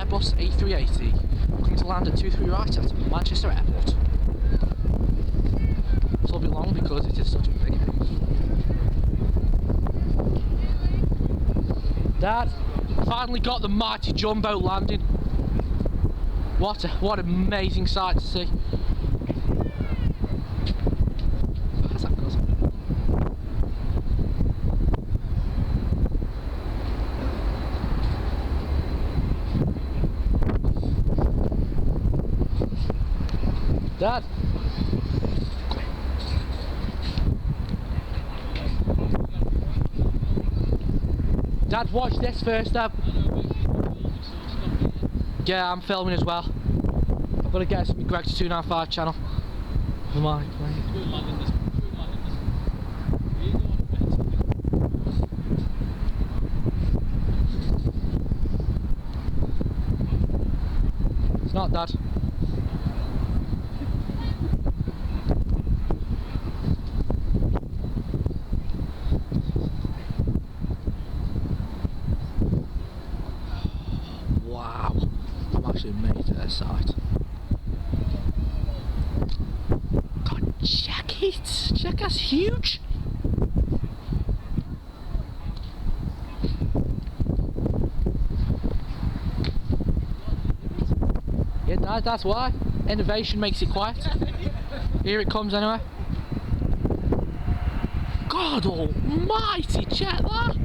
Airbus A380 coming to land at 23 right at Manchester Airport. This will be long because it is such a big. Dad, finally got the mighty jumbo landing. What an amazing sight to see. How's that goes? Dad. Dad, watch this first, Dad. Yeah, I'm filming as well. I've got to get some gregster295 channel. For my plane. It's not, Dad. Wow, I'm actually amazed at this sight. God, check it! Check, that's huge! Yeah, Dad, that's why. Innovation makes it quiet. Here it comes anyway. God almighty, check that!